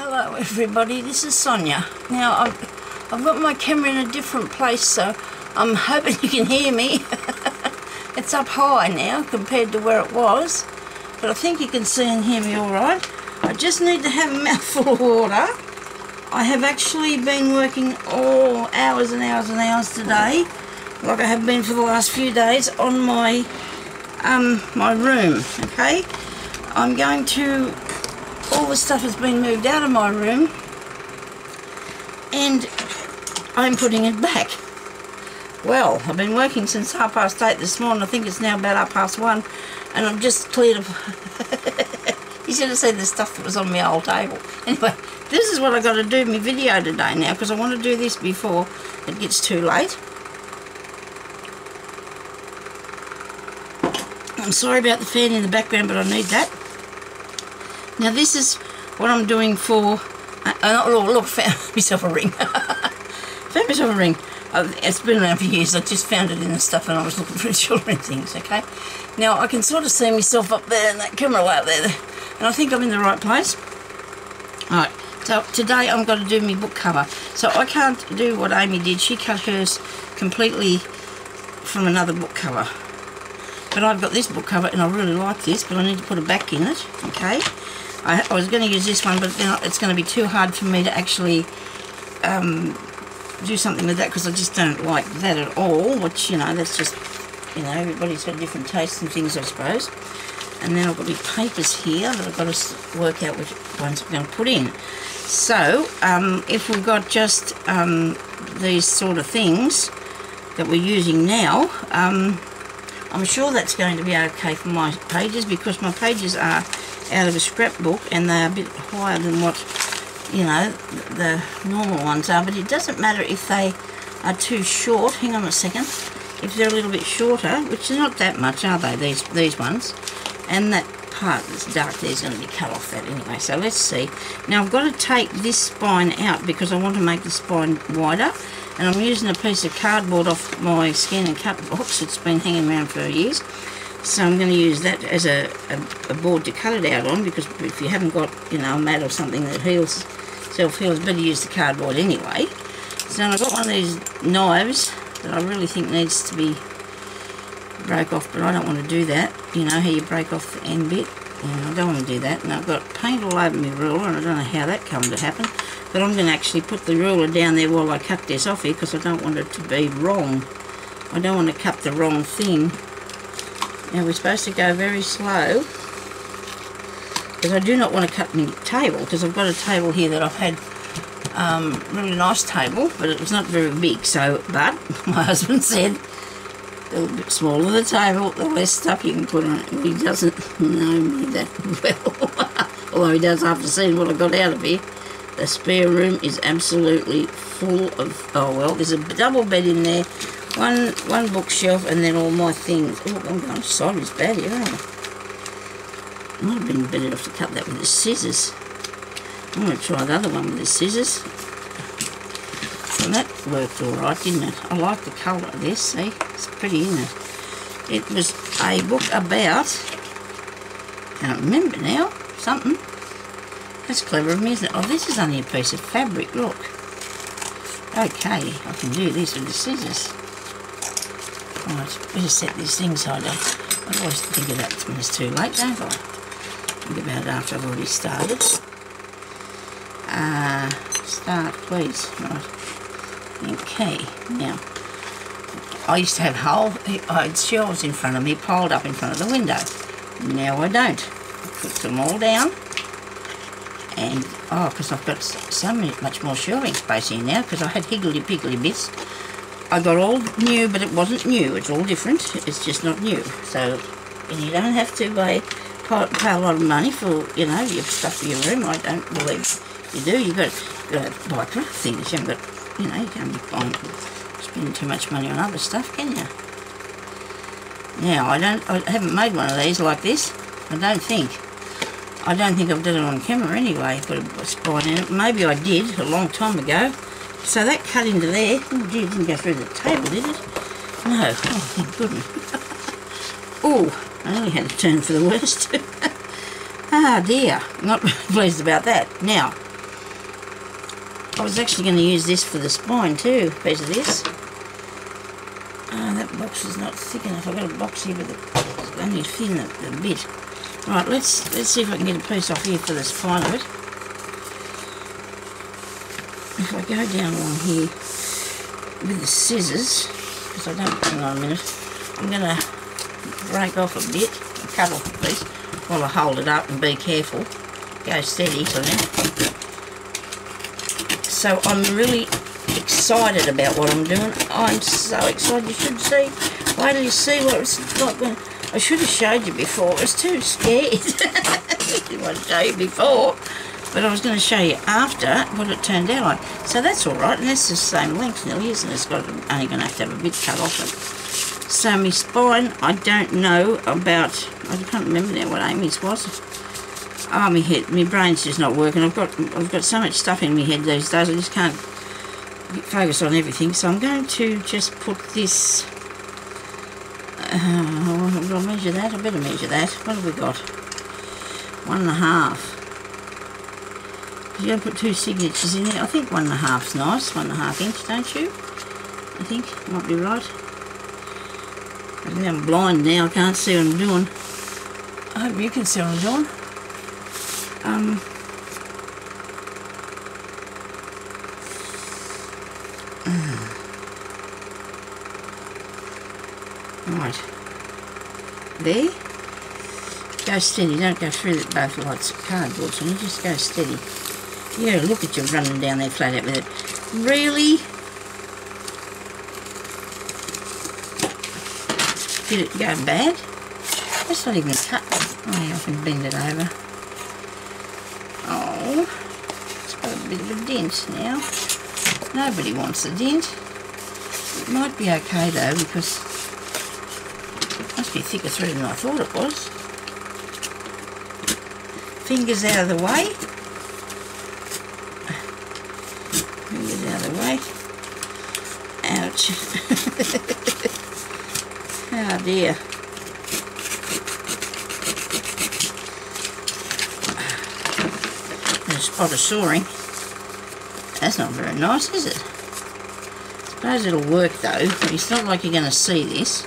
Hello everybody, this is Sonia. Now I've got my camera in a different place, so I'm hoping you can hear me. It's up high now compared to where it was, but I think you can see and hear me alright. I just need to have a mouthful of water. I have actually been working all hours and hours and hours today, like I have been for the last few days, on my my room. Okay, I'm going to, all the stuff has been moved out of my room and I'm putting it back. Well, I've been working since 8:30 this morning. I think it's now about 1:30, and I've just cleared up. You should have seen the stuff that was on my old table. Anyway, this is what I've got to do in my video today now, because I want to do this before it gets too late. I'm sorry about the fan in the background, but I need that. Now this is what I'm doing for, look, found myself a ring. Found myself a ring. It's been around for years. I just found it in the stuff and I was looking for children things, okay? Now I can sort of see myself up there in that camera way up there, and I think I'm in the right place. Alright, so today I'm going to do my book cover. So I can't do what Amy did. She cut hers completely from another book cover. But I've got this book cover and I really like this, but I need to put a back in it, okay? I was going to use this one, but then it's going to be too hard for me to actually do something with that, because I just don't like that at all, which, you know, that's just, you know, everybody's got different tastes and things, I suppose. And then I've got my papers here that I've got to work out which ones I'm going to put in. So, if we've got just these sort of things that we're using now, I'm sure that's going to be okay for my pages, because my pages are out of a scrapbook and they're a bit higher than what, you know, the normal ones are. But it doesn't matter if they are too short. Hang on a second. If they're a little bit shorter, which is not that much, are they, these ones? And that part that's dark there is going to be cut off that anyway. So let's see. Now I've got to take this spine out because I want to make the spine wider. And I'm using a piece of cardboard off my scan and cut box. It's been hanging around for years. So I'm going to use that as a board to cut it out on, because if you haven't got, you know, a mat or something that heals, self-heals, better use the cardboard anyway. So I've got one of these knives that I really think needs to be broke off, but I don't want to do that. You know how you break off the end bit? And I don't want to do that. And I've got paint all over my ruler, and I don't know how that come to happen. But I'm going to actually put the ruler down there while I cut this off here, because I don't want it to be wrong. I don't want to cut the wrong thing. Now we're supposed to go very slow, because I do not want to cut my table, because I've got a table here that I've had, really nice table, but it was not very big. So, but my husband said, the little bit smaller the table, the less stuff you can put on it. And he doesn't know me that well, although he does after seeing what I got out of here. The spare room is absolutely full of, oh well, there's a double bed in there, one bookshelf, and then all my things. Oh, I'm going sideways bad here, aren't I? Might have been better off to cut that with the scissors. I'm going to try the other one with the scissors. And that worked alright, didn't it? I like the colour of this, see? It's pretty, isn't it? It was a book about, I can't remember now, something. That's clever of me, isn't it? Oh, this is only a piece of fabric, look. Okay, I can do this with the scissors. Right, better set these things side up. I always think of that when it's too late, don't I? Think about it after I've already started. Start, please. Right. Okay, now, I used to have I had shelves in front of me, piled up in front of the window. Now I don't. I put them all down. And, oh, because I've got so much more shelving space here now, because I had higgledy-piggledy bits. I got all new, but it wasn't new. It's all different. It's just not new. So, and you don't have to pay a lot of money for, you know, your stuff for your room. I don't believe you do. You've got to buy craft things. You haven't got, you know, you can't be spending too much money on other stuff, can you? Now, I haven't made one of these like this. I don't think I've done it on camera anyway. Put a spine in it. Maybe I did a long time ago. So that cut into there. Oh gee, it didn't go through the table, did it? No. Oh, thank goodness. Oh, I only had to turn for the worst. Ah dear. Not pleased about that. Now, I was actually going to use this for the spine too, a piece of this. That box is not thick enough. I've got a box here, but it's only thin a bit. Right, let's see if I can get a piece off here for the spine of it. If I go down along here with the scissors, because I don't, hang on a minute, I'm going to break off a bit, cut off a piece, while I hold it up and be careful. Go steady for now. So I'm really excited about what I'm doing. I'm so excited. You should see. Wait till you see what it's like when... I should have showed you before. I was too scared. I didn't want to show you before. But I was going to show you after what it turned out like. So that's all right. And that's the same length nearly, isn't it? It's got, only going to have a bit cut off it. So my spine, I don't know about... I can't remember now what Amy's was. Oh, my head, my brain's just not working. I've got so much stuff in my head these days. I just can't focus on everything. So I'm going to just put this. Will I measure that? I better measure that. What have we got? 1.5. You're going to put 2 signatures in there. I think 1.5's nice. 1.5 inch, don't you? I think might be right. I'm blind now. I can't see what I'm doing. I hope you can see what I'm doing. Right. There. Go steady. Don't go through both lots of cardboard. So you just go steady. You gotta look at you running down there flat out with it. Really? Did it go bad? That's not even cut. Oh, yeah, I can bend it over. Oh, it's got a bit of a dent now. Nobody wants a dent. It might be okay though, because it must be thicker through than I thought it was. Fingers out of the way. Fingers out of the way. Ouch. Oh dear. Spot of soaring. That's not very nice, is it? I suppose it'll work though. It's not like you're going to see this.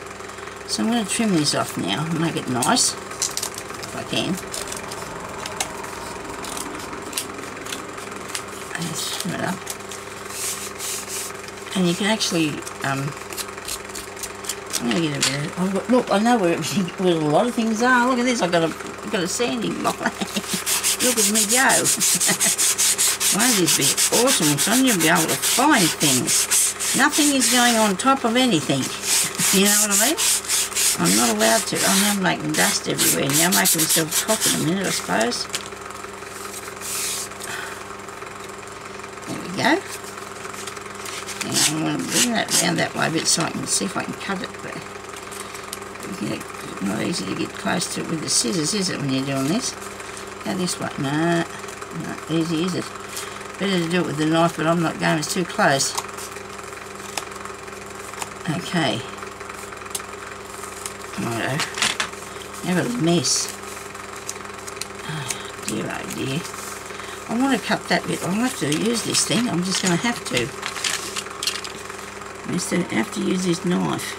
So I'm going to trim this off now and make it nice, if I can. Let's trim it up. And you can actually, I'm going to get a bit of, look, I know where a lot of things are. Look at this, I've got a sanding block. Look at me go. Won't this be awesome, son? You'll be able to find things. Nothing is going on top of anything. You know what I mean? I'm not allowed to. I'm now making dust everywhere. Now I'm making myself cough in a minute, I suppose. There we go. Now I'm going to bring that round that way a bit so I can see if I can cut it. But it's not easy to get close to it with the scissors, is it, when you're doing this? Go this way. No, not easy, is it? Better to do it with the knife, but I'm not going. It's too close. Okay. Righto. Now got a mess. Oh dear, oh dear. I want to cut that bit. I'll have to use this thing. I'm just going to have to. I just have to use this knife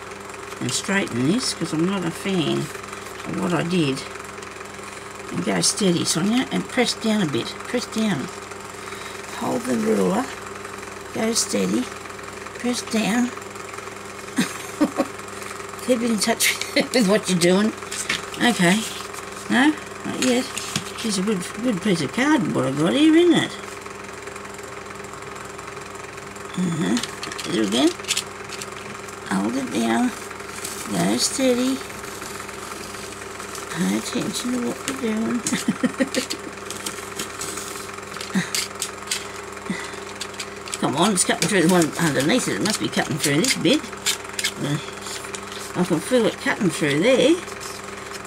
and straighten this because I'm not a fan of what I did. And go steady, Sonia, and press down a bit. Press down. Hold the ruler. Go steady. Press down. Keep in touch with what you're doing. Okay. No? Not yet. It's a good piece of cardboard I've got here, isn't it? Do it again. Hold it down. Go steady. Pay attention to what we're doing. Come on, it's cutting through the one underneath it. It must be cutting through this bit. I can feel it cutting through there.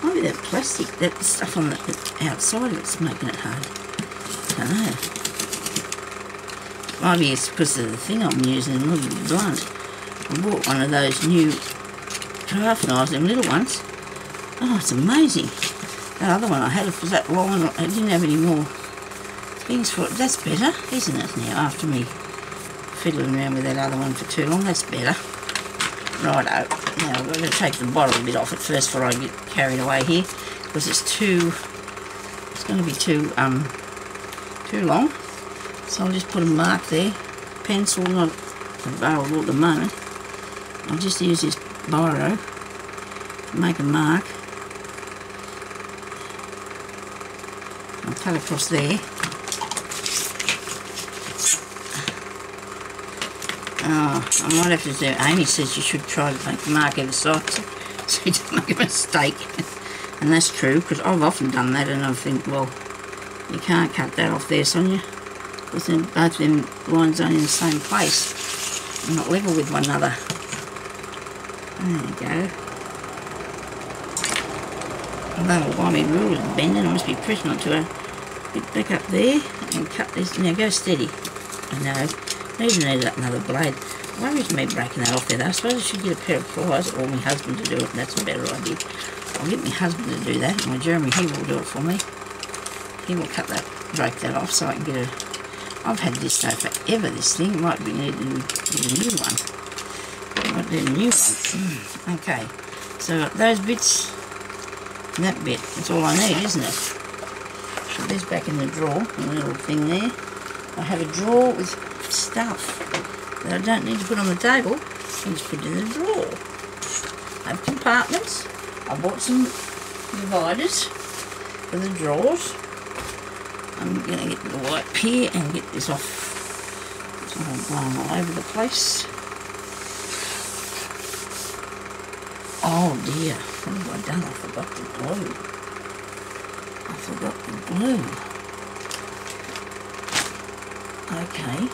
Might be that plastic, that stuff on the outside of it's making it hard. I don't know. Maybe it's because of the thing I'm using, a little bit blunt. I bought one of those new craft knives, them little ones. Oh, it's amazing. That other one I had was that long, I didn't have any more things for it. That's better, isn't it, now, after me fiddling around with that other one for too long. That's better. Righto. Now we're going to take the bottle bit off it first before I get carried away here, because it's going to be too long. So I'll just put a mark there. Pencil not available at the moment. I'll just use this biro to make a mark. I'll cut across there. Oh, I might have to do. Amy says you should try to make a mark either side so you don't make a mistake. And that's true, because I've often done that, and I think, well, you can't cut that off there, Sonia, because then both them lines are in the same place and not level with one another. There you go. Although while my rule is bending, I must be pressing onto a bit back up there and cut this. Now go steady. I know. I even need another blade. Worries me breaking that off there though. I suppose I should get a pair of pliers or my husband to do it, and that's a better idea. I'll get my husband to do that. My Jeremy, he will do it for me. He will break that off so I can get a... I've had this though forever, this thing. Might be needing to get a new one. Might need a new one. Okay, so those bits and that bit, that's all I need, isn't it? Put this back in the drawer, a little thing there. I have a drawer with stuff that I don't need to put on the table. I just put it in the drawer. I have compartments. I bought some dividers for the drawers. I'm going to get the wipe here and get this off. It's all blown all over the place. Oh dear, what have I done? I forgot the glue. I forgot the glue. Okay,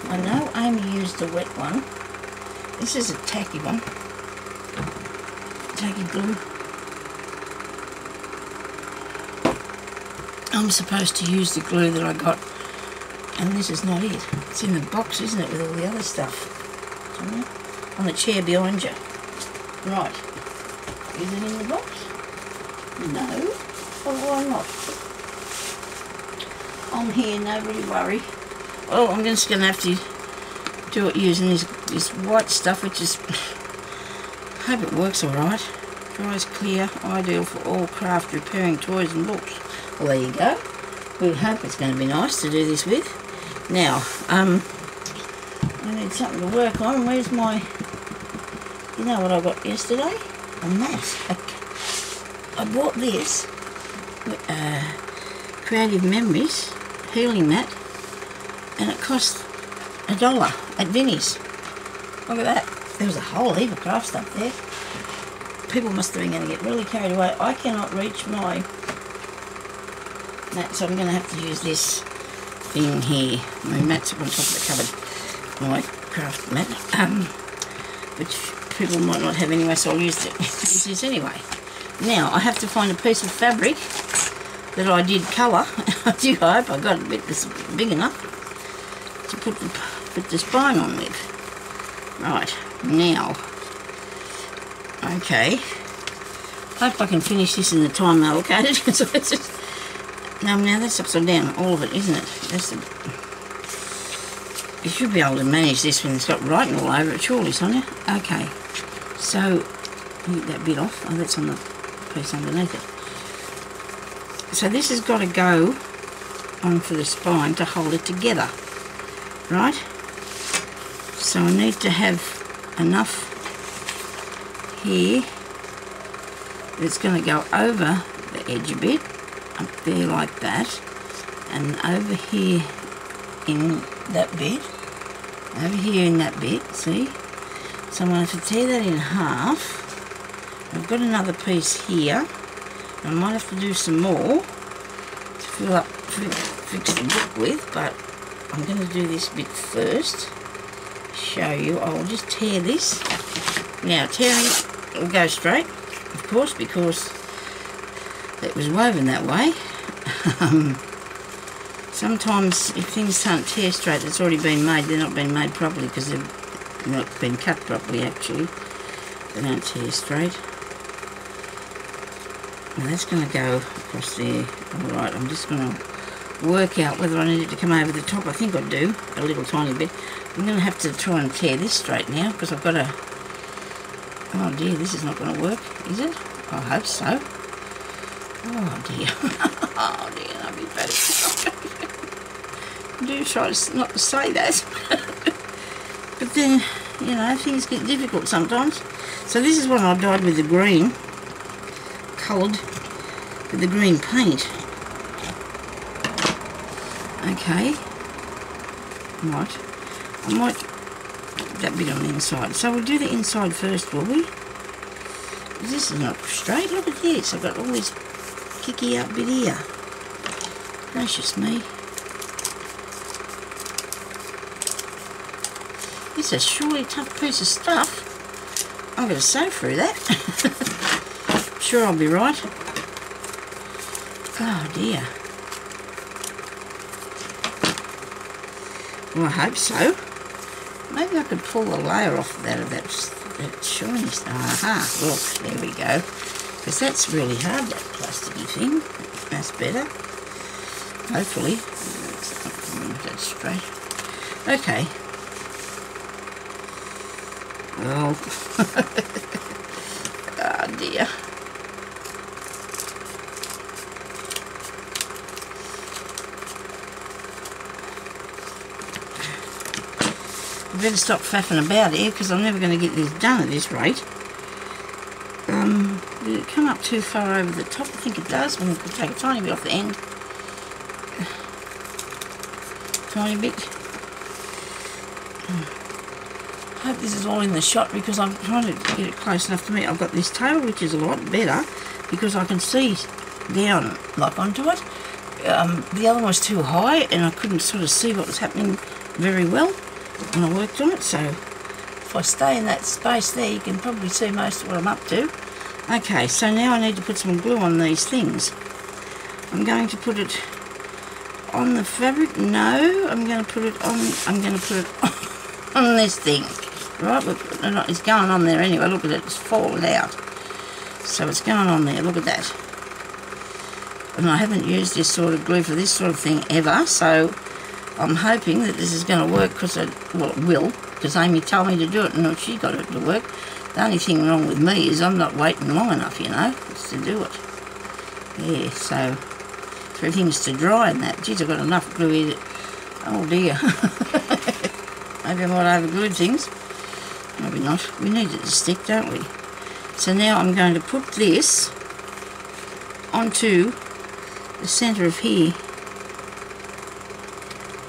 I know Amy used the wet one. This is a tacky one. Tacky glue. I'm supposed to use the glue that I got, and this is not it. It's in the box, isn't it, with all the other stuff? On the chair behind you. Right. Is it in the box? No. Well, why not? I'm here, nobody worry. Oh, I'm just going to have to do it using this white stuff, which is... I hope it works alright. Dries clear, ideal for all craft repairing toys and books. Well, there you go. We hope it's going to be nice to do this with. Now, I need something to work on. Where's my... You know what I got yesterday? A mat. I bought this, Creative Memories healing mat, and it cost $1 at Vinnie's. Look at that. There was a whole heap of craft stuff there. People must have been going to get really carried away. I cannot reach my mat, so I'm going to have to use this thing here. My mat's up on top of the cupboard. My craft mat, which people might not have anyway, so I'll use this anyway. Now, I have to find a piece of fabric that I did colour. I do hope I got a bit that's big enough to put the spine on with. Right, now, okay, hope I can finish this in the time allocated. So it's just, now that's upside down, all of it, isn't it? That's you should be able to manage this when it's got writing all over it, surely, Sonia? Okay, so get that bit off. Oh, that's on the piece underneath it. So this has got to go on for the spine to hold it together, right? So I need to have enough here that's going to go over the edge a bit, up there like that, and over here in that bit, over here in that bit, see? So I'm going to have to tear that in half. I've got another piece here. I might have to do some more to fix the book with, but I'm going to do this bit first. Show you. I will just tear this. Now tearing will go straight, of course, because it was woven that way. Sometimes if things can't tear straight, it's already been made. They're not being made properly because they've not been cut properly. Actually, they don't tear straight. Now that's going to go across there. Alright, I'm just going to work out whether I needed to come over the top. I think I do, a little tiny bit. I'm going to have to try and tear this straight now because I've got a... Oh dear, this is not going to work, is it? I hope so. Oh dear. Oh dear, that'd be better. I do try not to say that. But then, you know, things get difficult sometimes. So this is what I dyed with the green, coloured with the green paint. Okay. Right. I might put that bit on the inside. So we'll do the inside first, will we? This is not straight. Look at this. I've got all this kicky up bit here. Gracious me. This is surely a tough piece of stuff. I'm going to sew through that. Sure, I'll be right. Oh dear. Well, I hope so. Maybe I could pull the layer off of that shiny stuff. Aha, look, there we go. Because that's really hard, that plasticky thing. That's better. Hopefully. That's straight. Okay. Oh. Oh dear. I better stop faffing about here because I'm never going to get this done at this rate. Did it come up too far over the top? I think it does. I'm going to take a tiny bit off the end. Tiny bit. I hope this is all in the shot because I'm trying to get it close enough to me. I've got this tail which is a lot better because I can see down like onto it. The other one was too high and I couldn't sort of see what was happening very well when I worked on it. So if I stay in that space there, you can probably see most of what I'm up to. Okay, so now I need to put some glue on these things. I'm going to put it on the fabric. No, I'm going to put it on. I'm going to put it on this thing. Right, it's going on there anyway. Look at it, it's fallen out. So it's going on there, look at that. And I haven't used this sort of glue for this sort of thing ever, so I'm hoping that this is going to work because it will, because Amy told me to do it and she got it to work. The only thing wrong with me is I'm not waiting long enough, you know, to do it. Yeah, so for things to dry and that. Geez, I've got enough glue here. Oh dear. Maybe I might overglued things. Maybe not. We need it to stick, don't we? So now I'm going to put this onto the centre of here,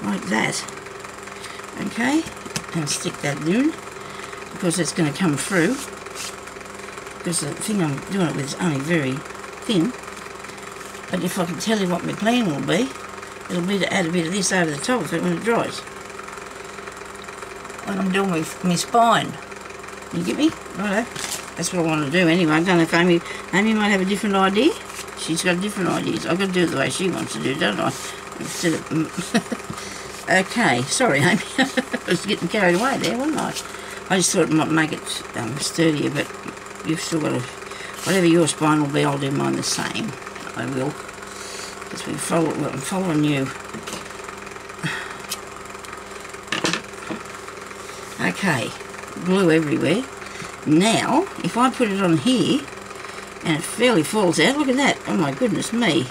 like that. Okay, and stick that in because it's going to come through. Because the thing I'm doing it with is only very thin. But if I can tell you what my plan will be, it'll be to add a bit of this over the top of it when it dries. When I'm doing with my spine. You get me? Righto. That's what I want to do anyway. I don't know if Amy might have a different idea. She's got different ideas. I've got to do it the way she wants to do, don't I? Instead of... Okay, sorry Amy. I was getting carried away there, wasn't I? I just thought it might make it sturdier, but you've still got to... Whatever your spine will be, I'll do mine the same. I will. Because I'm following you. Okay, glue everywhere. Now, if I put it on here, and it fairly falls out, look at that, oh my goodness me.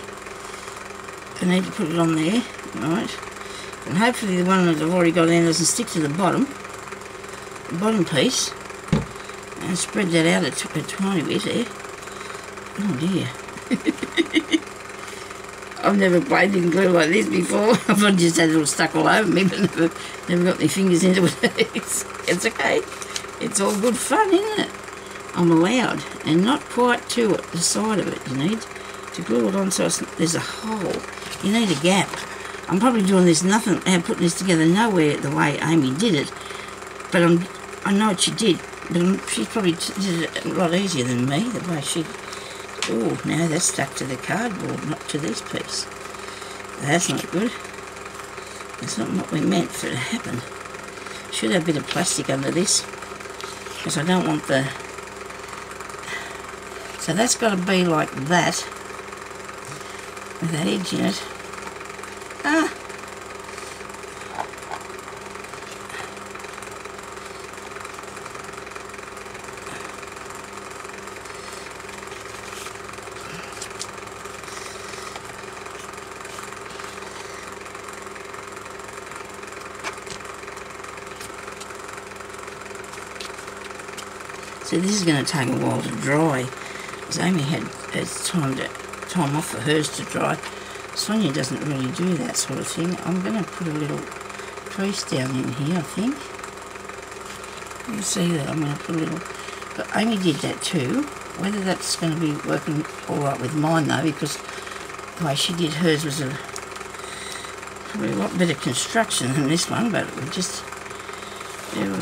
I need to put it on there, right, and hopefully the one that I've already got in doesn't stick to the bottom piece, and spread that out a tiny bit there. Oh dear. I've never played in glue like this before. I've just had it all stuck all over me, but never got my fingers into it. It's okay. It's all good fun, isn't it? I'm allowed, and not quite to it, the side of it. You need to glue it on so there's a hole. You need a gap. I'm probably doing this putting this together nowhere the way Amy did it, but I know what she did. But she probably did it a lot easier than me, the way she... Oh, now that's stuck to the cardboard, not to this piece. That's not good. That's not what we meant for it to happen. Should have a bit of plastic under this, because I don't want the... So that's got to be like that, with that edge in it. Ah. So this is going to take a while to dry, because Amy had time off for hers to dry. Sonya doesn't really do that sort of thing. I'm going to put a little crease down in here, I think. You see that? I'm going to put a little... But Amy did that too. Whether that's going to be working all right with mine though, because the way she did hers was probably a lot better construction than this one, but we'll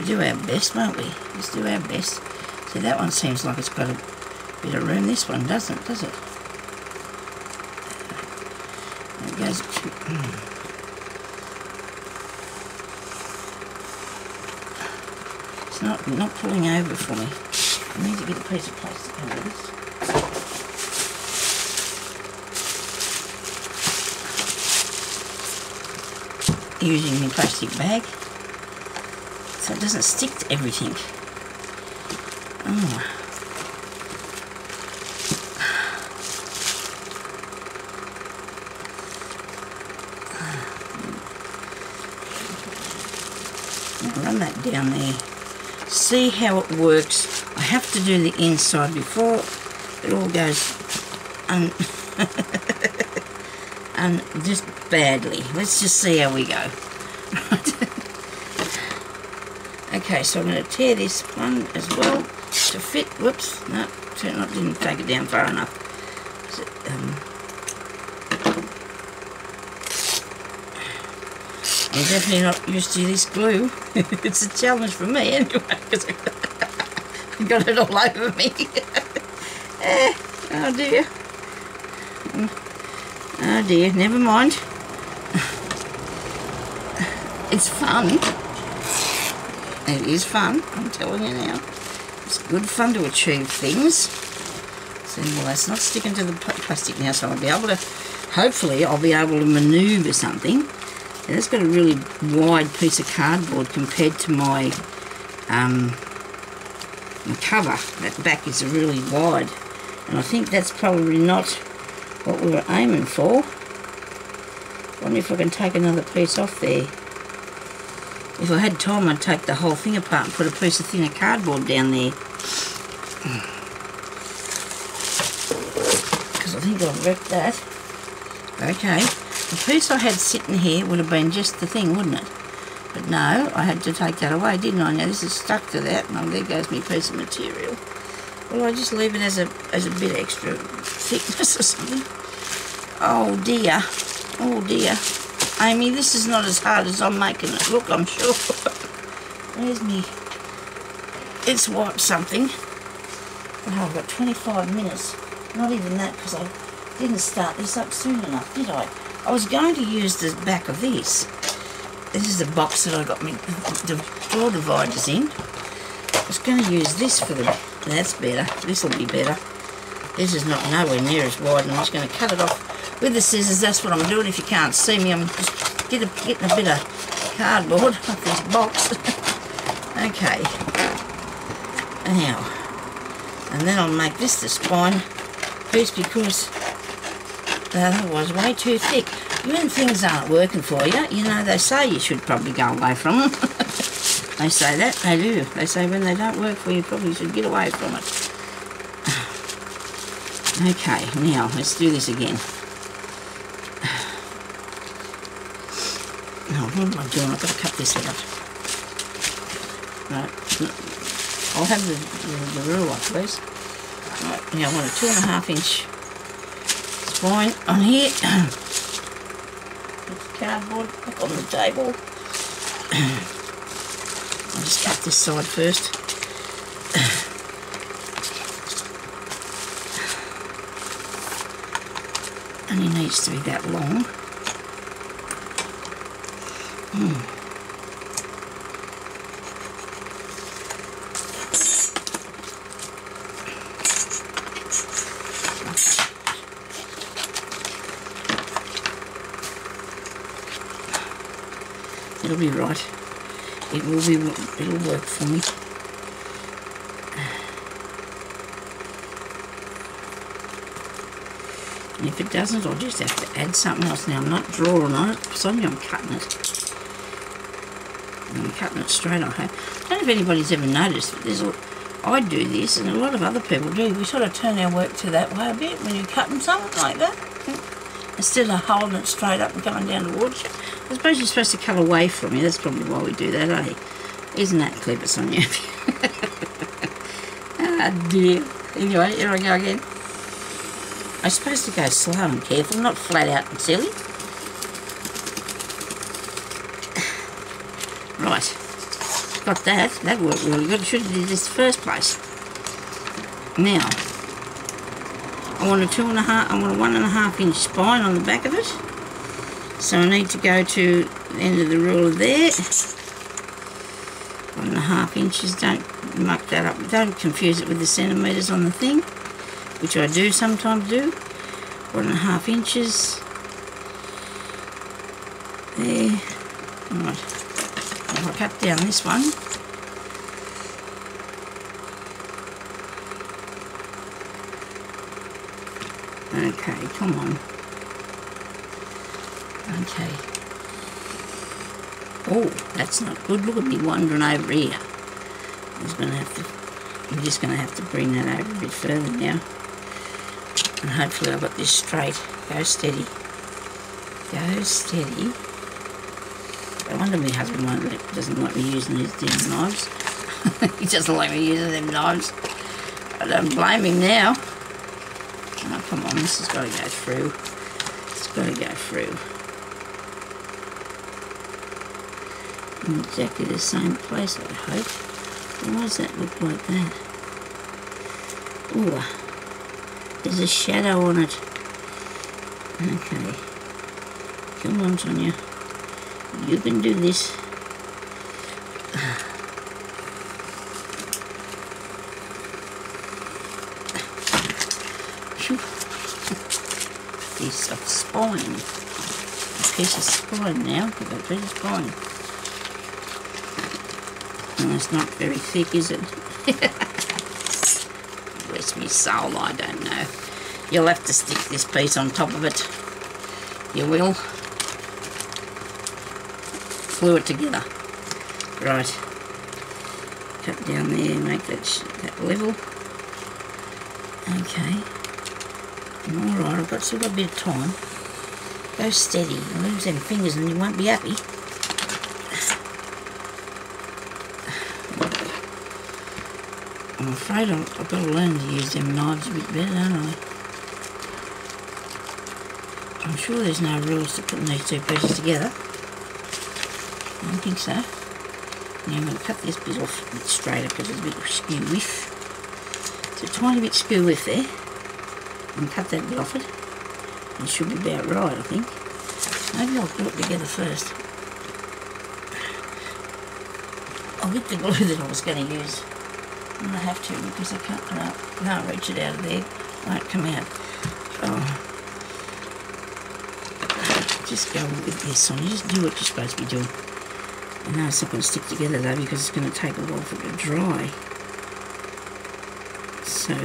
do our best, won't we? Just do our best. See, that one seems like it's got a bit of room. This one doesn't, does it? It goes to... It's not pulling over for me. I need to get a piece of plastic under this. Using the plastic bag so it doesn't stick to everything. Oh. Run that down there. See how it works. I have to do the inside before it all goes and just badly. Let's just see how we go. Okay, so I'm going to tear this one as well to fit. Whoops, no, didn't take it down far enough. So, I'm definitely not used to this glue. It's a challenge for me anyway, because I've got it all over me. Oh dear. Oh dear, never mind. It's fun. It is fun, I'm telling you now. It's good fun to achieve things. So, well, it's not sticking to the plastic now, so I'll be able to, hopefully, I'll be able to manoeuvre something. And it's got a really wide piece of cardboard compared to my cover. That back is really wide. And I think that's probably not what we were aiming for. I wonder if I can take another piece off there. If I had time, I'd take the whole thing apart and put a piece of thinner cardboard down there. Because I think I've wrecked that. Okay. The piece I had sitting here would have been just the thing, wouldn't it? But no, I had to take that away, didn't I? Now this is stuck to that, and there goes my piece of material. Well, I just leave it as a bit extra thickness or something. Oh dear. Oh dear. Amy, this is not as hard as I'm making it look, I'm sure. Where's me? It's wiped something. Oh, I've got 25 minutes. Not even that, because I didn't start this up soon enough, did I? I was going to use the back of this. This is the box that I got my drawer dividers in. I was going to use this for the... That's better. This will be better. This is not nowhere near as wide, and I'm just going to cut it off with the scissors. That's what I'm doing. If you can't see me, I'm just getting a bit of cardboard off this box. Okay. Now, and then I'll make this the spine piece because otherwise way too thick. When things aren't working for you, you know, they say you should probably go away from them. They say that, they do. They say when they don't work for you, you probably should get away from it. Okay, now let's do this again. Oh, what am I doing? I've got to cut this out. Right, I'll have the ruler, please. Right, now I want a 2.5 inch spine on here. Put the cardboard back on the table. I'll just cut this side first. Only needs to be that long. It'll be right. It will be. It'll work for me. And if it doesn't, I'll just have to add something else. Now I'm not drawing on it, Sonya, I'm cutting it. I'm cutting it straight on. I don't know if anybody's ever noticed, but I do this, and a lot of other people do. We sort of turn our work to that way a bit when you're cutting something like that. Instead of holding it straight up and going down towards you. I suppose you're supposed to cut away from you. That's probably why we do that, eh? Isn't that clever, Sonya? Ah, dear. Anyway, here I go again. I'm supposed to go slow and careful, not flat out and silly. Right. Got that. That worked really good. Should have did this first place. Now, I want a 1.5 inch spine on the back of it. So I need to go to the end of the ruler there. 1.5 inches. Don't muck that up. Don't confuse it with the centimetres on the thing, which I do sometimes do. 1.5 inches. There. Right. If I cut down this one. Okay, come on. Okay. Oh, that's not good. Look at me wandering over here. I'm just going to have to bring that over a bit further now. And hopefully I've got this straight. Go steady. Go steady. I wonder my husband doesn't like me using his damn knives. He doesn't like me using them knives. I don't blame him now. Oh, come on, this has got to go through. It's got to go through. In exactly the same place, I hope. Why does that look like that? Ooh, there's a shadow on it. Okay. Come on, Sonya. You can do this. Piece of spine. A piece of spine now. We've got a piece of spine. And it's not very thick, is it? Bless me soul, I don't know. You'll have to stick this piece on top of it. You will. Glue it together. Right. Cut down there, make that level. Okay. Alright, I've still got a bit of time. Go steady. You'll lose them fingers and you won't be happy. I'm afraid I've got to learn to use them knives a bit better, don't I? I'm sure there's no rules to putting these two pieces together. I don't think so. Now I'm going to cut this bit off a bit straighter because there's a bit of skew whiff. It's a tiny bit skew whiff there. And cut that bit off it. It should be about right, I think. Maybe I'll glue it together first. I'll get the glue that I was going to use. I'm going to have to because I can't reach it out of there. It won't come out. Oh. Just go with this on. Just do what you're supposed to be doing. I know it's not going to stick together though because it's going to take a while for it to dry. So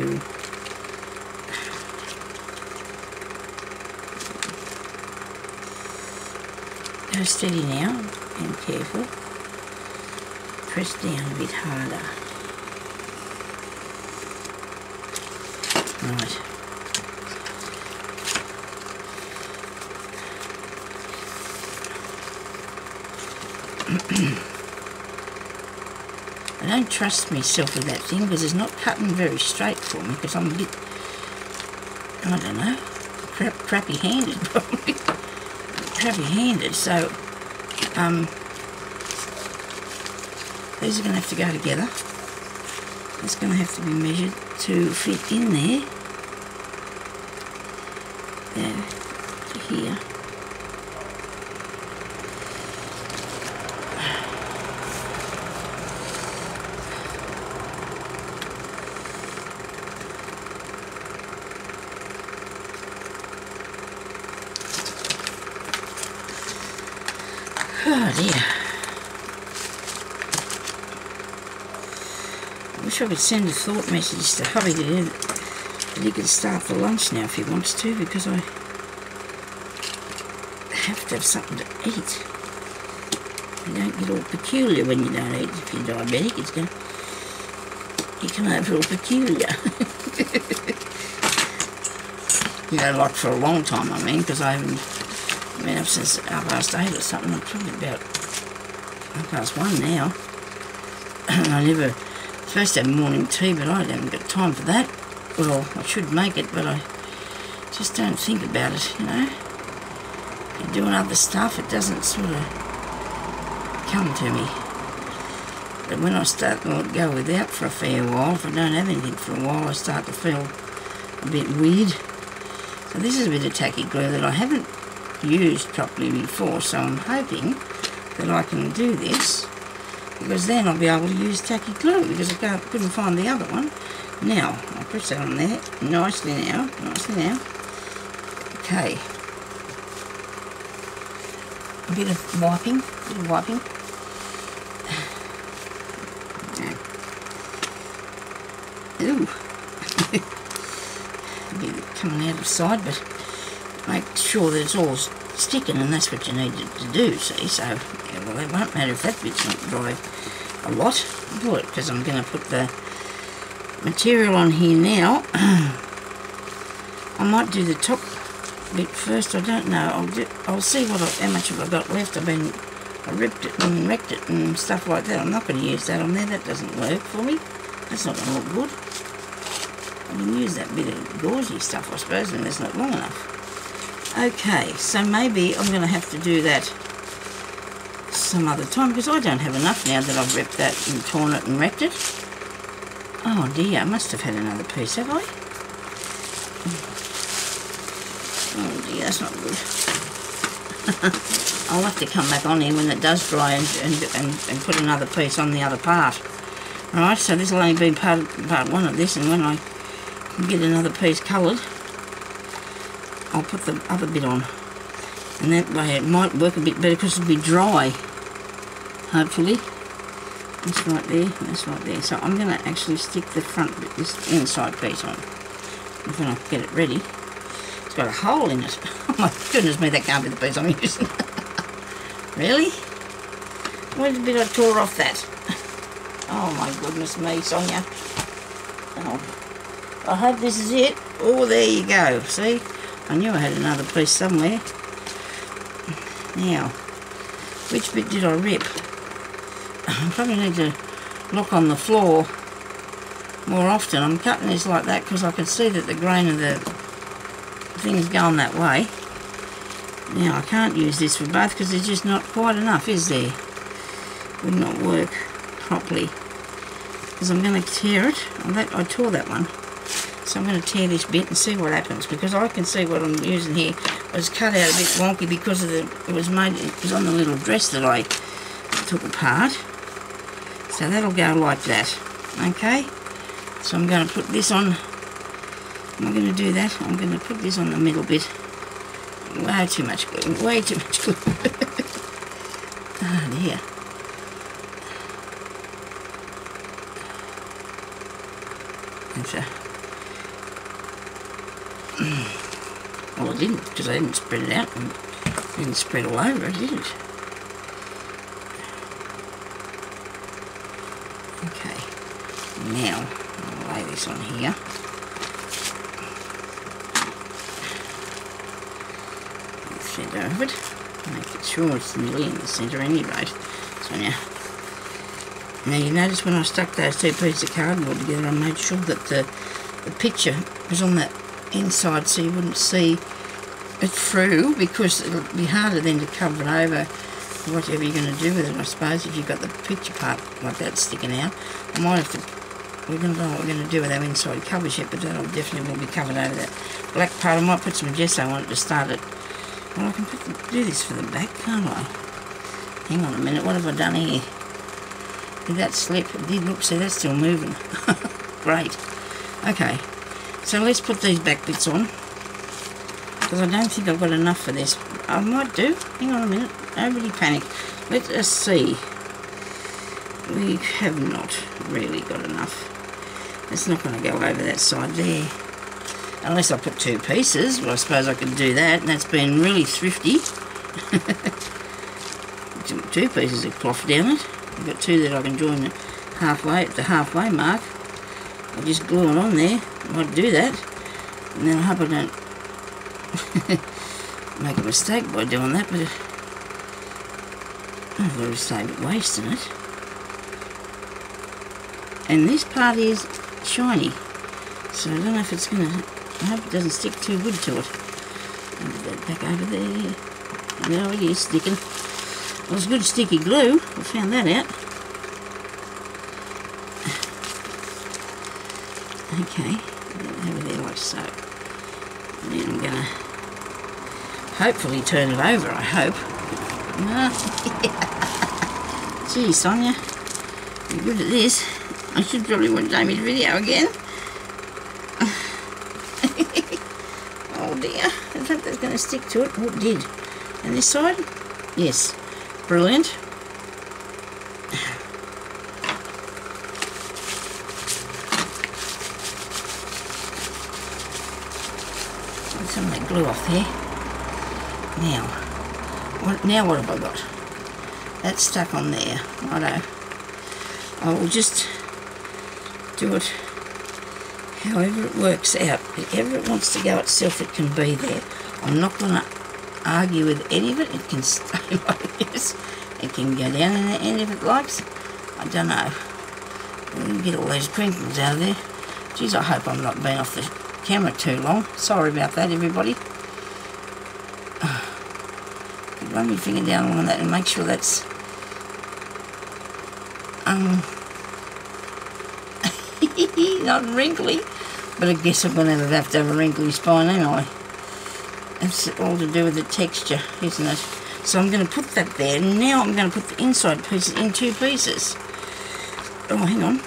go steady now and careful. Press down a bit harder. Right. I don't trust myself with that thing because it's not cutting very straight for me because I'm a bit, I don't know, crappy handed probably. Crappy handed, so these are going to have to go together. It's going to have to be measured to fit in there. There, to here. Oh dear. wish I could send a thought message to hubby that he can start for lunch now if he wants to, because I have to have something to eat. You don't get all peculiar when you don't eat. If you're diabetic, you come over all peculiar. You know, like for a long time, I mean, because I haven't been up since 8:30 or something. I'm probably about 1:30 now. And I never supposed to have morning tea, but I haven't got time for that. Well, I should make it, but I just don't think about it, you know. You're doing other stuff, it doesn't sort of come to me. But when I start to go without for a fair while, if I don't have anything for a while, I start to feel a bit weird. So this is a bit of tacky glue that I haven't used properly before, so I'm hoping that I can do this, because then I'll be able to use tacky glue, because I couldn't find the other one. Now, I'll press that on there, nicely now. Okay. A bit of wiping, Ooh. A bit coming out of the side, but make sure that it's all sticking, and that's what you need to do, see. So, yeah, well, it won't matter if that bit's not dry a lot, will it? Because I'm going to put the material on here now. I might do the top bit first, I don't know. I'll see how much have I got left. I ripped it and wrecked it and stuff like that. I'm not going to use that on there. That doesn't work for me. That's not going to look good. I can use that bit of gauzy stuff, I suppose, and that's not long enough. Okay, so maybe I'm going to have to do that some other time, because I don't have enough now that I've ripped that and torn it and wrecked it. Oh dear, I must have had another piece, have I? Oh dear, that's not good. I'll have to come back on here when it does dry and put another piece on the other part. Right, so this will only be part one of this, and when I get another piece coloured, I'll put the other bit on. And that way it might work a bit better, because it'll be dry, hopefully. That's right there, that's right there. So I'm going to actually stick the front bit, this inside piece on, when I get it ready. It's got a hole in it. Oh my goodness me, that can't be the piece I'm using. Really? Where's the bit I tore off that? Oh my goodness me, Sonya. Oh, I hope this is it. Oh, there you go. See? I knew I had another piece somewhere. Now, which bit did I rip? I probably need to look on the floor more often. I'm cutting this like that because I can see that the grain of the thing's going that way. Now, I can't use this for both because there's just not quite enough, is there? Would not work properly, because I'm going to tear it. I tore that one, so I'm going to tear this bit and see what happens, because I can see what I'm using here was cut out a bit wonky because of it was on the little dress that I took apart. So that'll go like that. Okay, so I'm going to put this on. Am I going to do that? I'm going to put this on the middle bit. Way too much glue, way too much glue. Oh dear. Well, I didn't, because I didn't spread it out and didn't spread all over it, did it? Okay, now I'll lay this on here. Centre of it, make sure it's nearly in the centre any rate. So now you notice when I stuck those two pieces of cardboard together, I made sure that the picture was on that inside so you wouldn't see it through, because it'll be harder then to cover it over whatever you're going to do with it, I suppose, if you've got the picture part like that sticking out. I might have to, we don't know what we're going to do with our inside covers yet, but that'll definitely will be covered over that black part. I might put some gesso on it to start it. Well, I can do this for the back, can't I? Hang on a minute, what have I done here? Did that slip? It did. Look, see, that's still moving. Great. Okay, so let's put these back bits on, because I don't think I've got enough for this. I might do. Hang on a minute. Nobody panic. Let us see. We have not really got enough. It's not going to go over that side there. Unless I put 2 pieces, well, I suppose I could do that, and that's been really thrifty. 2 pieces of cloth down it. I've got 2 that I can join halfway at the halfway mark. I'll just glue it on there. I might do that, and then I hope I don't make a mistake by doing that, but I've got to save it wasting it. And this part is shiny, so I don't know if it's going to, I hope it doesn't stick too good to it. I'll put that back over there. No, it is sticking. Well, it's good sticky glue. I found that out. Okay, over there like so. And then I'm going to hopefully turn it over, I hope. Gee, Sonya, you're good at this. I should probably watch Jamie's video again. Oh dear, I hope that's going to stick to it. Oh, it did. And this side? Yes. Brilliant. Get some of that glue off there. Now what have I got? That's stuck on there. Righto. I will just do it however it works out. However it wants to go itself, it can be there. I'm not going to argue with any of it. It can stay like this. It can go down in the end if it likes. I don't know. We'll get all those crinkles out of there. Geez, I hope I'm not being off the camera too long. Sorry about that, everybody. Run my finger down along that and make sure that's not wrinkly, but I guess I'm going to have to have a wrinkly spine anyway. That's all to do with the texture, isn't it? So I'm going to put that there. Now I'm going to put the inside pieces in 2 pieces. Oh, hang on.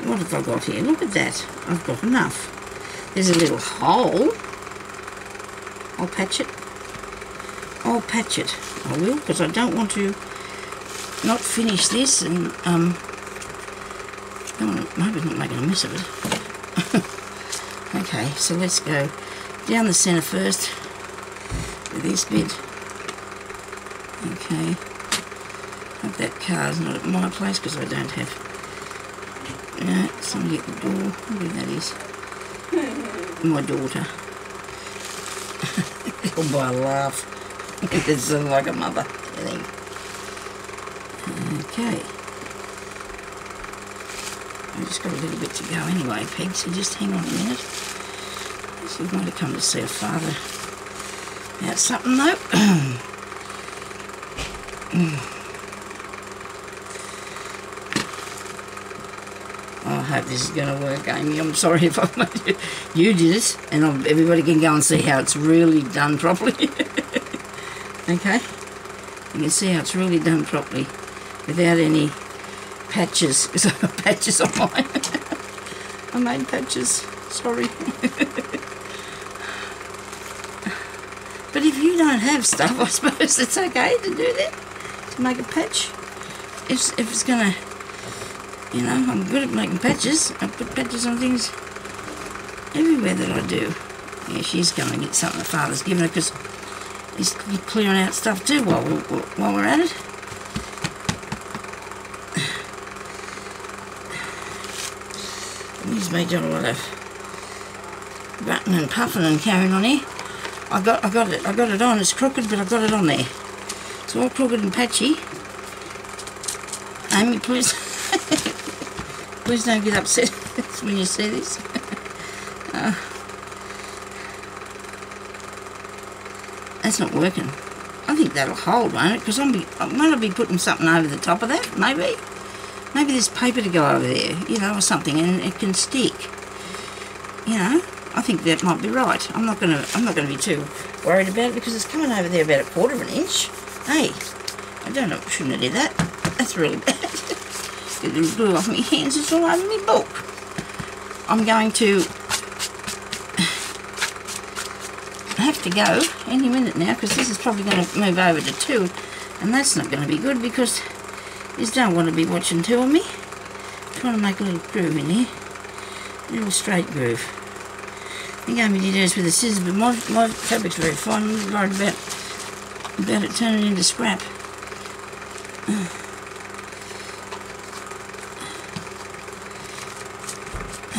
What have I got here? Look at that. I've got enough. There's a little hole. I'll patch it. I will, because I don't want to not finish this and maybe not making a mess of it. Okay, so let's go down the centre first with this bit. Okay, hope that car's not at my place because I don't have. No, somebody at the door. Who that is? My daughter. Oh, by a laugh. It's like a mother, I think. Okay. I've just got a little bit to go anyway, Peg, so just hang on a minute. So you might have come to see a father about something, though. I hope this is going to work, Amy. I'm sorry if I made it. You did it, and everybody can go and see how it's really done properly. Okay, you can see how it's really done properly without any patches. Because I've got patches on mine. I made patches, sorry. But if you don't have stuff, I suppose it's okay to do that, to make a patch. If it's going to, you know, I'm good at making patches. I put patches on things everywhere that I do. Yeah, she's going to get something the father's given her because he's clearing out stuff too while we're at it. He's made a lot of button and puffing and carrying on here. I got it on. It's crooked, but I got it on there. It's all crooked and patchy. Amy, please, please don't get upset when you see this. That's not working. I think that'll hold, won't it? Because I'll be putting something over the top of that, maybe. Maybe there's paper to go over there, you know, or something, and it can stick. You know, I think that might be right. I'm not gonna be too worried about it because it's coming over there about 1/4 of an inch. Hey, I don't know. Shouldn't have did that. That's really bad. Get the glue off my hands. It's all over my book. I'm going to have to go any minute now because this is probably going to move over to 2, and that's not going to be good because you don't want to be watching 2 of me. I'm trying to make a little groove in here. little straight groove. I think Amy did hers with the scissors, but my fabric's very fine. I'm not worried about it turning into scrap.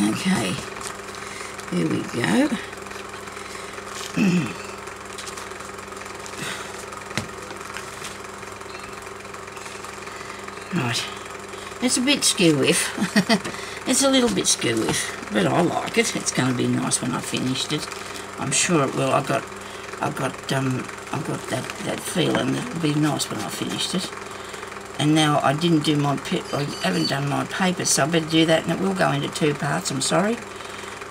Okay, here we go. Right, it's a bit skew-whiff. It's a little bit skew-whiff, but I like it. It's going to be nice when I've finished it. I'm sure it will. I've got that feeling that it'll be nice when I've finished it. And now I didn't do I haven't done my paper, so I better do that, and it will go into 2 parts. I'm sorry,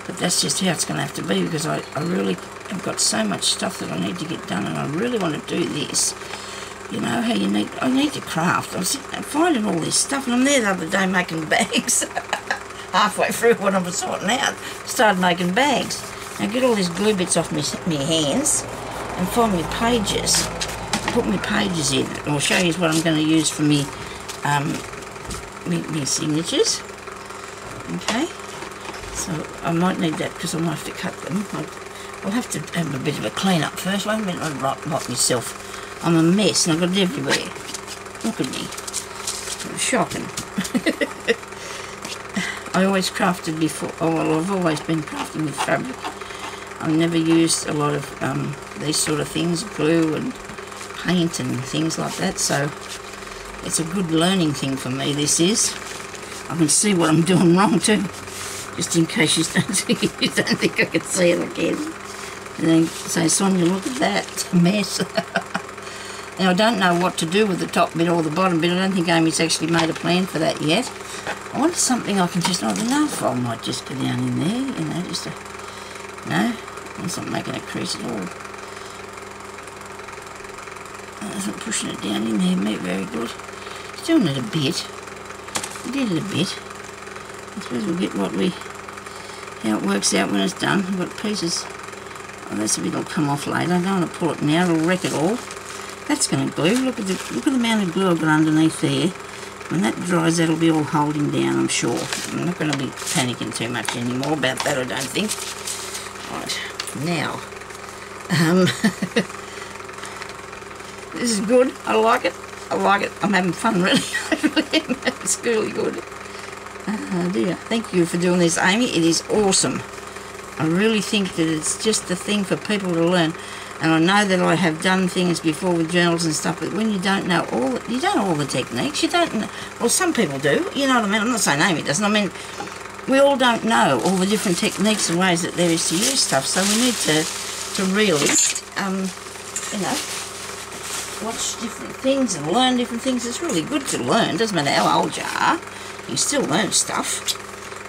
but that's just how it's going to have to be, because I really have got so much stuff that I need to get done, and I really want to do this. You know how I need to craft. I was finding all this stuff, and I'm there the other day making bags. Halfway through what I was sorting out, started making bags. Now get all these glue bits off my hands and find my pages. Put my pages in. I'll show you what I'm going to use for me signatures. Okay. So I might need that because I might have to cut them. I'll have to have a bit of a clean up first. Wait a minute, I'll wipe myself. I'm a mess and I've got it everywhere. Look at me. It's shocking. I always crafted before. Oh, well, I've always been crafting with fabric. I've never used a lot of these sort of things, glue and paint and things like that, so it's a good learning thing for me, this is. I can see what I'm doing wrong too, just in case you don't think I can see it again. And then say, Sonia, look at that, it's a mess. Now I don't know what to do with the top bit or the bottom bit. I don't think Amy's actually made a plan for that yet. I want something I can just, I don't know if I might just go down in there, you know, just to, no, it's not making a crease at all. That's not pushing it down in there, mate, very good. It's doing it a bit. We did it a bit. I suppose we'll get how it works out when it's done. I've got pieces. Oh, that's a bit will come off later. I don't want to pull it now, it'll wreck it all. That's going to glue. Look at the amount of glue I've got underneath there. When that dries, that'll be all holding down, I'm sure. I'm not going to be panicking too much anymore about that, I don't think. Right, now. This is good. I like it. I like it. I'm having fun, really. It's really good. Oh dear. Thank you for doing this, Amy. It is awesome. I really think that it's just the thing for people to learn. And I know that I have done things before with journals and stuff, but when you don't know all the techniques, you don't know. Well, some people do, you know what I mean? I'm not saying Amy doesn't. I mean, we all don't know all the different techniques and ways that there is to use stuff, so we need to really, you know, watch different things and learn different things. It's really good to learn. Doesn't matter how old you are, you still learn stuff.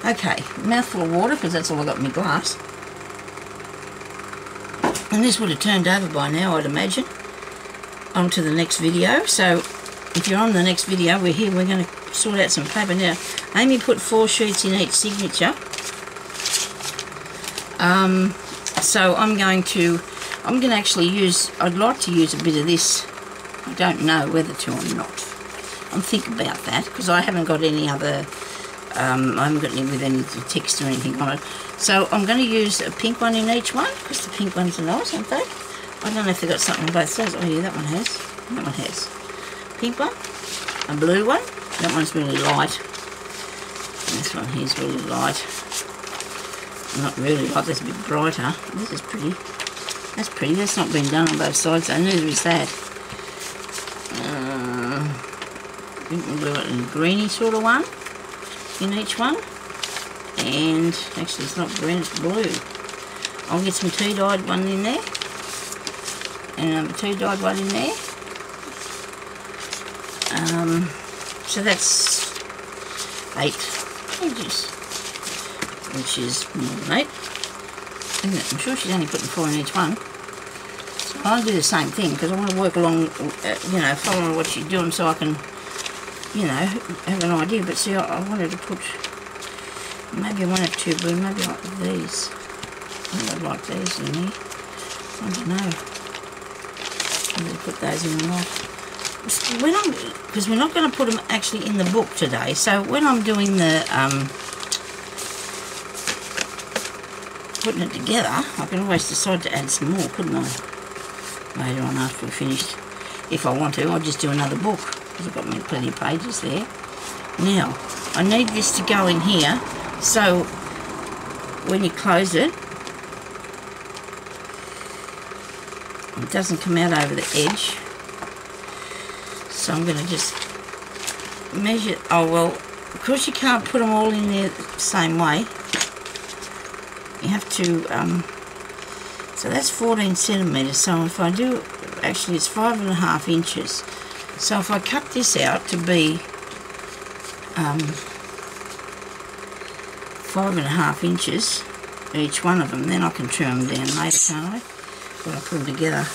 Okay, mouthful of water, because that's all I got in my glass. And this would have turned over by now, I'd imagine, onto the next video. So if you're on the next video, we're going to sort out some paper. Now, Amy put 4 sheets in each signature. So I'm going to actually use, I'd like to use a bit of this. I don't know whether to or not. I'm thinking about that, because I haven't got any other, I haven't got any with any text or anything on it. So I'm going to use a pink one in each one, because the pink ones are nice, aren't they? I don't know if they've got something on both sides. Oh yeah, that one has. That one has. Pink one, a blue one. That one's really light. And this one here's really light. Not really light, that's a bit brighter. This is pretty. That's pretty. That's not been done on both sides, so neither is that. Pink and blue and greeny sort of one in each one. And actually it's not green, it's blue. I'll get some tea-dyed one in there. And another tea-dyed one in there. So that's 8 pages. Which is more than 8. Isn't it? I'm sure she's only putting 4 in each one. So I'll do the same thing, because I want to work along, you know, following what she's doing so I can, you know, have an idea. But see, I wanted to put, maybe I wanted to, but maybe like these. I think I'd like these in here. I don't know. I'm going to put those in or not. Because we're not going to put them actually in the book today. So when I'm doing the putting it together, I can always decide to add some more, couldn't I? Later on after we're finished. If I want to, I'll just do another book, because I've got plenty of pages there. Now, I need this to go in here, so when you close it, it doesn't come out over the edge. So I'm going to just measure. Oh well, because you can't put them all in there the same way, you have to so that's 14 centimeters. So if I do, actually it's 5.5 inches. So if I cut this out to be 5.5 inches each one of them, then I can trim them down later, can't I? When I put them together.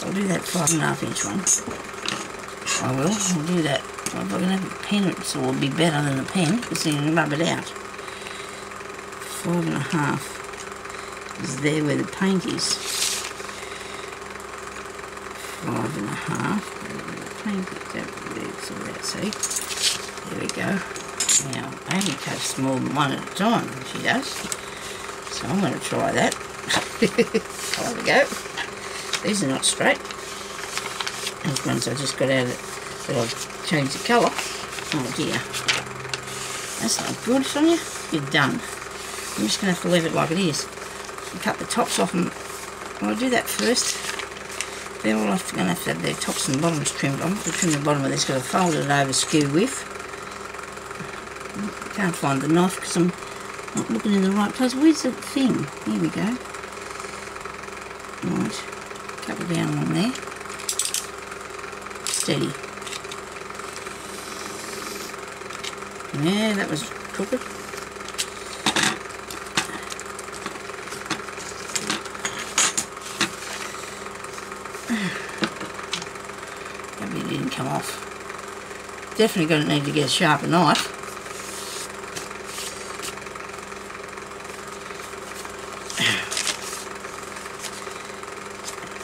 I'll do that 5.5 inch one. I'll do that. Well, if I can have a pen, it will be better than a pen, because then you can rub it out. 5.5 is there where the paint is. 5.5. Paint it that, see? There we go. Now, Amy cuts more than one at a time, she does. So I'm going to try that. There we go. These are not straight. These ones I just got out of that I've changed the colour. Oh dear. That's not good, Sonia. You're done. I'm just going to have to leave it like it is. And cut the tops off and I'll do that first. They're all going to have their tops and bottoms trimmed. I'm going to trim the bottom of this because I folded it over skew width. Can't find the knife because I'm not looking in the right place. Where's the thing? Here we go. Right. Couple down along there. Steady. Yeah, that was crooked. Maybe it didn't come off. Definitely going to need to get a sharper knife.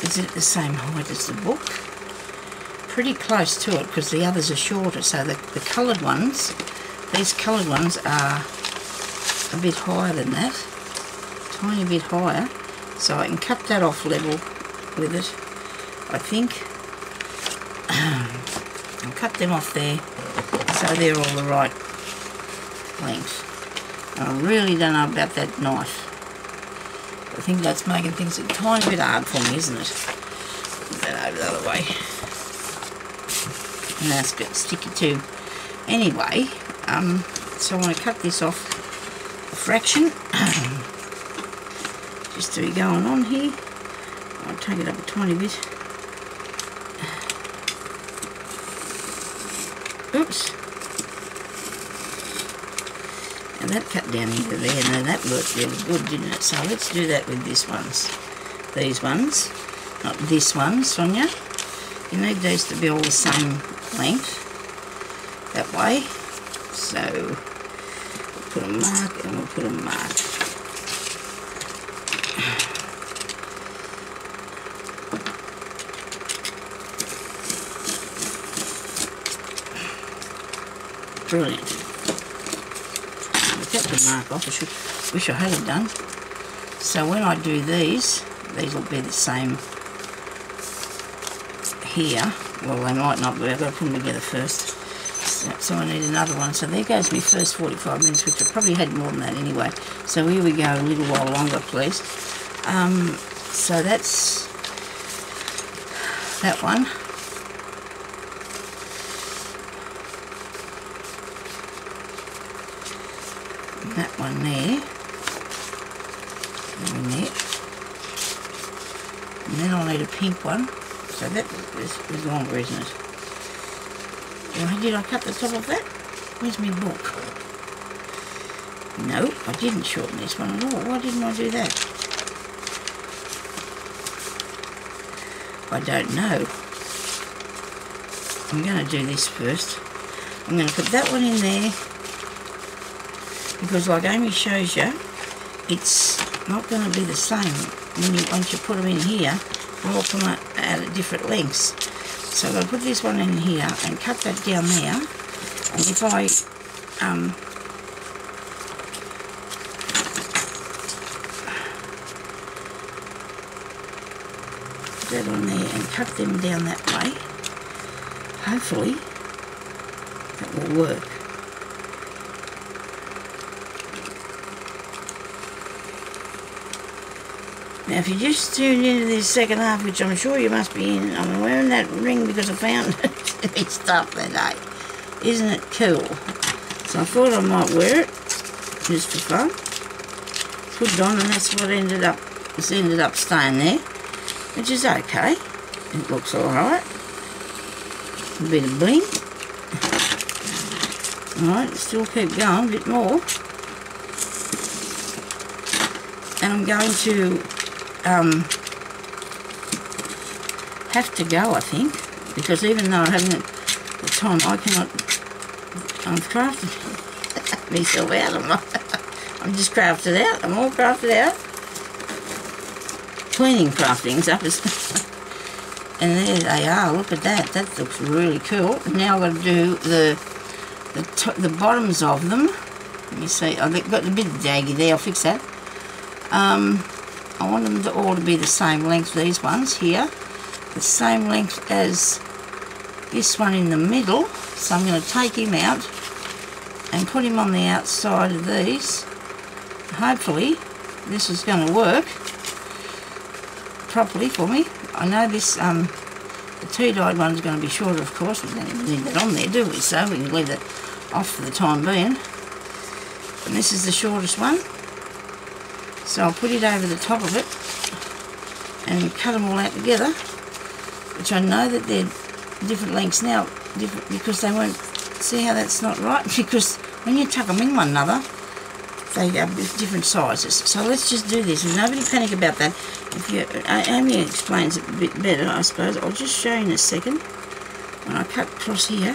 Is it the same height as the book? Pretty close to it because the others are shorter. So the coloured ones, these coloured ones are a bit higher than that. Tiny bit higher. So I can cut that off level with it, I think. I'll cut them off there so they're all the right length. And I really don't know about that knife. I think that's making things a tiny bit hard for me, isn't it? Put that over the other way. And that's got sticky too. Anyway, so I want to cut this off a fraction. Just to be going on here. I'll take it up a tiny bit. Oops. And that cut down into there, and that worked really good, didn't it? So let's do that with these ones. These ones, not this one, Sonia. You need these to be all the same length, that way. So we'll put a mark and we'll put a mark. Brilliant. Cut the mark off. I wish I had it done. So when I do these will be the same here. Well, they might not, but I've got to put them together first. So I need another one. So there goes my first 45 minutes, which I probably had more than that anyway. So here we go, a little while longer, please. So that's that one. That one there, and then I'll need a pink one, so that is longer, isn't it? Well, did I cut the top of that? Where's my book? No, I didn't shorten this one at all. Why didn't I do that? I don't know. I'm going to do this first. I'm going to put that one in there, because like Amy shows you, it's not going to be the same once you put them in here. They'll all come out at different lengths. So I'll put this one in here and cut that down there. And if I that on there and cut them down that way. Hopefully that will work. Now if you just tuned into this second half, which I'm sure you must be in, I'm wearing that ring because I found it mixed up that day. Isn't it cool? So I thought I might wear it just for fun. Put it on, and that's what ended up staying there, which is okay. It looks alright. A bit of bling. Alright, still keep going, a bit more. And I'm going to have to go, I think, because even though I haven't the time, I cannot. I've crafted myself out of my. I'm just crafted out. I'm all crafted out. Cleaning craftings up as. And there they are. Look at that. That looks really cool. Now I've got to do the bottoms of them. Let me see. I've got a bit daggy there. I'll fix that. I want them to all to be the same length. These ones here, the same length as this one in the middle. So I'm going to take him out and put him on the outside of these. Hopefully this is going to work properly for me. I know this the two-dyed one is going to be shorter, of course. We don't even need that on there, do we? So we can leave that off for the time being. And this is the shortest one. So I'll put it over the top of it and cut them all out together, which I know that they're different lengths now, because they won't. See how that's not right? Because when you tuck them in one another, they are different sizes. So let's just do this. And nobody panic about that. If you, Amy explains it a bit better, I suppose. I'll just show you in a second. When I cut across here,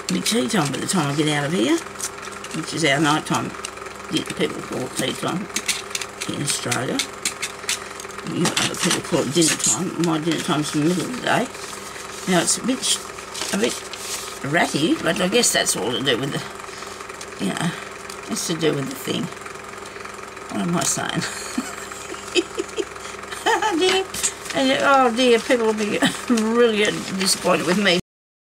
it'll be tea time by the time I get out of here, which is our night time. People call it tea time in Australia. You other people call it dinner time. My dinner time's in the middle of the day. Now it's a bit ratty, but I guess that's all to do with the, it's to do with the thing. What am I saying? Oh dear, people will be really disappointed with me.